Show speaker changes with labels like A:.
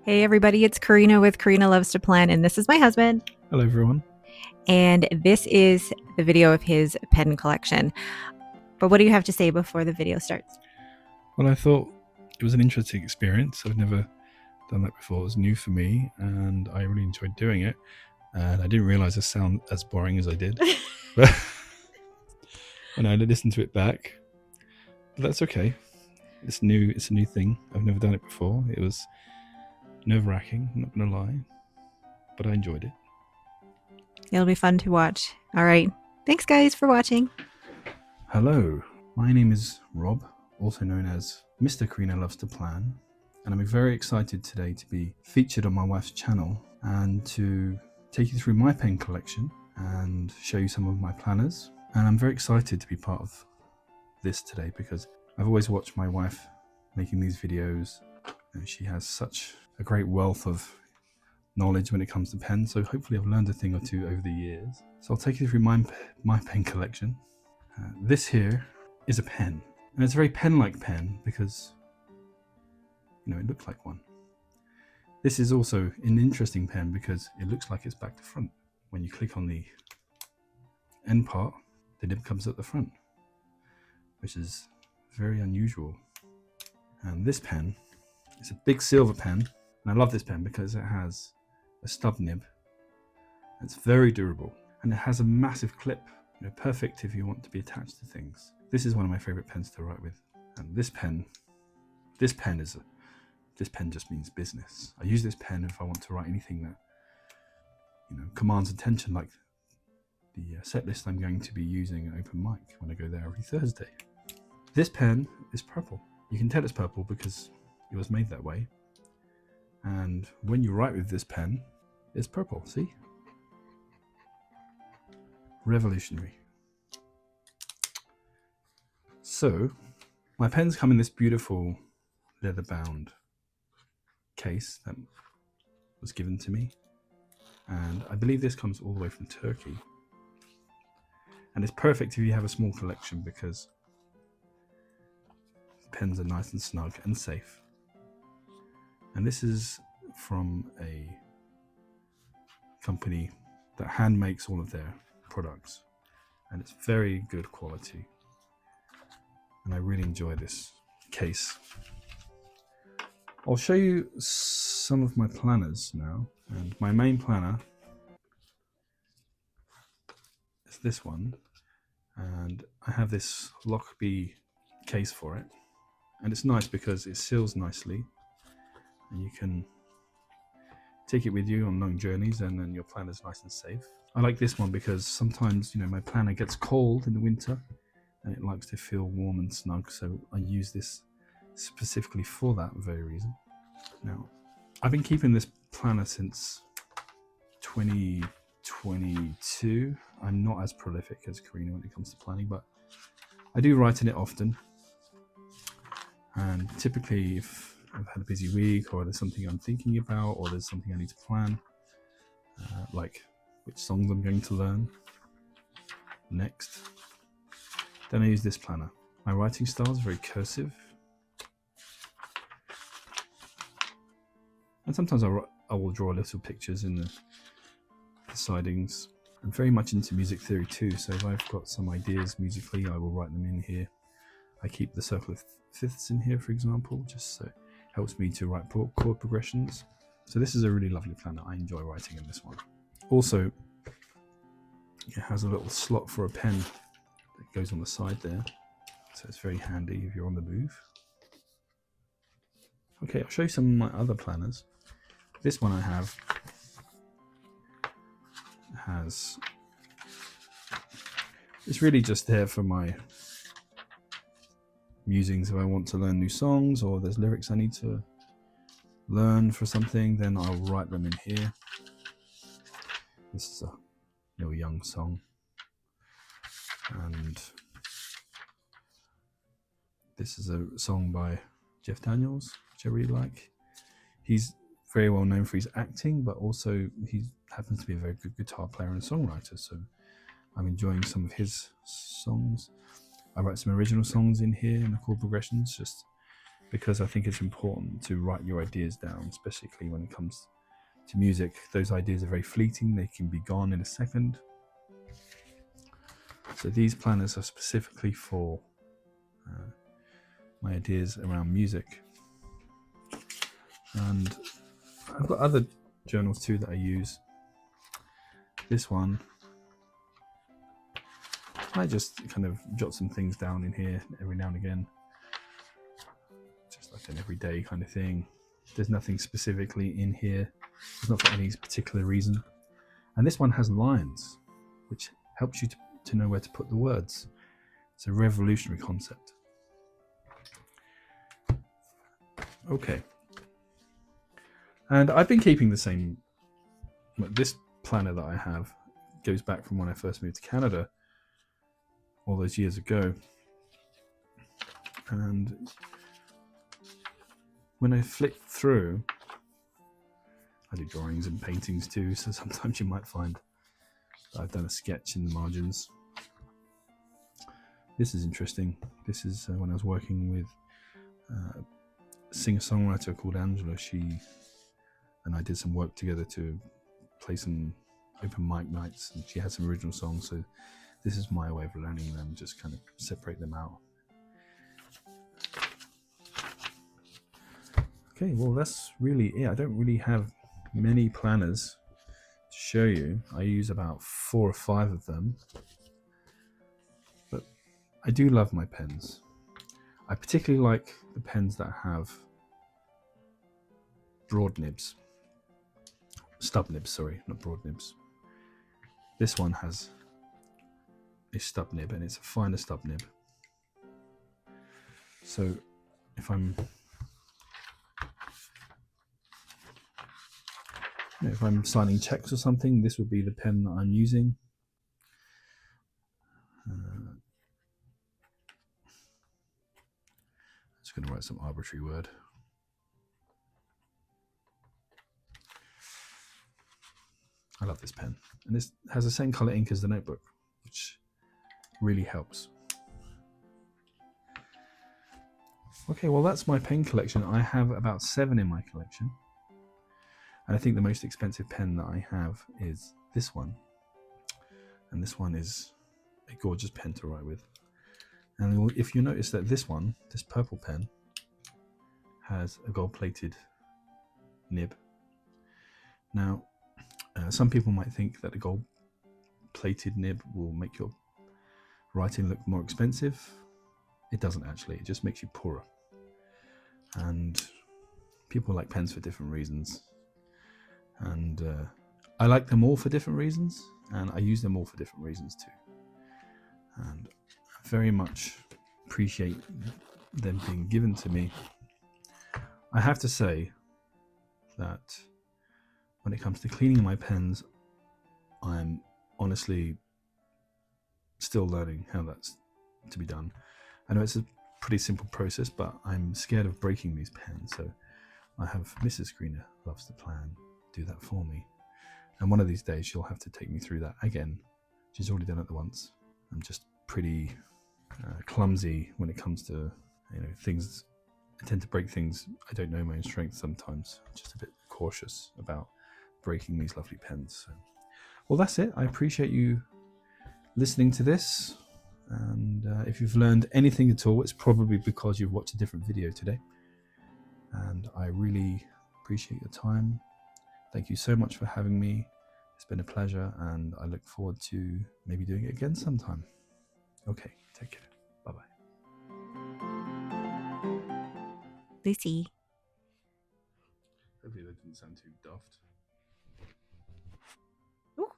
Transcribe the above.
A: Hey everybody, it's Karina with Karina Loves to Plan, and this is my husband.
B: Hello, everyone.
A: And this is the video of his pen collection. But what do you have to say before the video starts?
B: Well, I thought it was an interesting experience. I've never done that before. It was new for me, and I really enjoyed doing it. And I didn't realize I sound as boring as I did. But and I listened to it back. But that's okay. It's new. It's a new thing. I've never done it before. It was nerve-wracking, I'm not going to lie. But I enjoyed it.
A: It'll be fun to watch. All right. Thanks, guys, for watching.
B: Hello. My name is Rob, also known as Mr. Karina Loves to Plan. And I'm very excited today to be featured on my wife's channel and to take you through my pen collection and show you some of my planners. And I'm very excited to be part of this today because I've always watched my wife making these videos. And she has such a great wealth of knowledge when it comes to pens, so hopefully I've learned a thing or two over the years. So I'll take you through my pen collection. This here is a pen, and it's a very pen-like pen because, you know, it looks like one. This is also an interesting pen because it looks like it's back to front. When you click on the end part, the nib comes at the front, which is very unusual. And this pen is a big silver pen, and I love this pen because it has a stub nib. It's very durable, and it has a massive clip, you know, perfect if you want to be attached to things. This is one of my favorite pens to write with, and this pen just means business. I use this pen if I want to write anything that, you know, commands attention, like the set list I'm going to be using at open mic when I go there every Thursday. This pen is purple. You can tell it's purple because it was made that way. And when you write with this pen, it's purple, see? Revolutionary. So, my pens come in this beautiful leather-bound case that was given to me. And I believe this comes all the way from Turkey. And it's perfect if you have a small collection because pens are nice and snug and safe. And this is from a company that hand makes all of their products, and it's very good quality, and I really enjoy this case. I'll show you some of my planners now, and my main planner is this one, and I have this Lockbee case for it, and it's nice because it seals nicely and you can take it with you on long journeys, and then your planner's nice and safe. I like this one because sometimes, you know, my planner gets cold in the winter and it likes to feel warm and snug, so I use this specifically for that very reason. Now, I've been keeping this planner since 2022. I'm not as prolific as Karina when it comes to planning, but I do write in it often. And typically, if I've had a busy week, or there's something I'm thinking about, or there's something I need to plan, like which songs I'm going to learn next, then I use this planner. My writing style is very cursive, and sometimes I will draw little pictures in the sidings. I'm very much into music theory too, so if I've got some ideas musically, I will write them in here. I keep the circle of fifths in here, for example, just so it helps me to write chord progressions. So this is a really lovely planner. I enjoy writing in this one. Also, it has a little slot for a pen that goes on the side there, so it's very handy if you're on the move. Okay, I'll show you some of my other planners. This one I have it's really just there for my musings. If I want to learn new songs, or there's lyrics I need to learn for something, then I'll write them in here. This is a Neil Young song, and this is a song by Jeff Daniels, which I really like. He's very well known for his acting, but also he happens to be a very good guitar player and songwriter, so I'm enjoying some of his songs. I write some original songs in here in the chord progressions, just because I think it's important to write your ideas down, especially when it comes to music. Those ideas are very fleeting, they can be gone in a second. So these planners are specifically for my ideas around music. And I've got other journals too that I use. This one, I just kind of jot some things down in here every now and again, just like an everyday kind of thing. There's nothing specifically in here. It's not for any particular reason. And this one has lines, which helps you to know where to put the words. It's a revolutionary concept. Okay. And I've been keeping the same. This planner that I have goes back from when I first moved to Canada all those years ago. And when I flick through, I do drawings and paintings too, so sometimes you might find that I've done a sketch in the margins. This is interesting. This is when I was working with a singer-songwriter called Angela. She and I did some work together to play some open mic nights, and she had some original songs, so this is my way of learning them, just kind of separate them out. Okay, well that's really it. I don't really have many planners to show you. I use about 4 or 5 of them, but I do love my pens. I particularly like the pens that have broad nibs. Stub nibs, sorry, not broad nibs. This one has a stub nib, and it's a finer stub nib. So if I'm signing checks or something, this would be the pen that I'm using. I'm just going to write some arbitrary word. I love this pen, and this has the same color ink as the notebook, which really helps. Okay, well that's my pen collection. I have about 7 in my collection, and I think the most expensive pen that I have is this one, and this one is a gorgeous pen to write with. And if you notice that this purple pen, has a gold-plated nib. Now, some people might think that a gold-plated nib will make your writing look more expensive. It doesn't actually. It just makes you poorer. And people like pens for different reasons. And I like them all for different reasons, and I use them all for different reasons too. And I very much appreciate them being given to me. I have to say that when it comes to cleaning my pens, I'm honestly still learning how that's to be done. I know it's a pretty simple process, but I'm scared of breaking these pens, so I have Mrs. Greener Loves to Plan do that for me. And one of these days she'll have to take me through that again. She's already done it once. I'm just pretty clumsy when it comes to things. I tend to break things. I don't know my own strength sometimes. I'm just a bit cautious about breaking these lovely pens. So, well, that's it. I appreciate you listening to this. And if you've learned anything at all, it's probably because you've watched a different video today. And I really appreciate your time. Thank you so much for having me. It's been a pleasure, and I look forward to maybe doing it again sometime. Okay, take care. Bye-bye.
A: Lucy.
B: Hopefully that didn't sound too daft.
A: Ooh.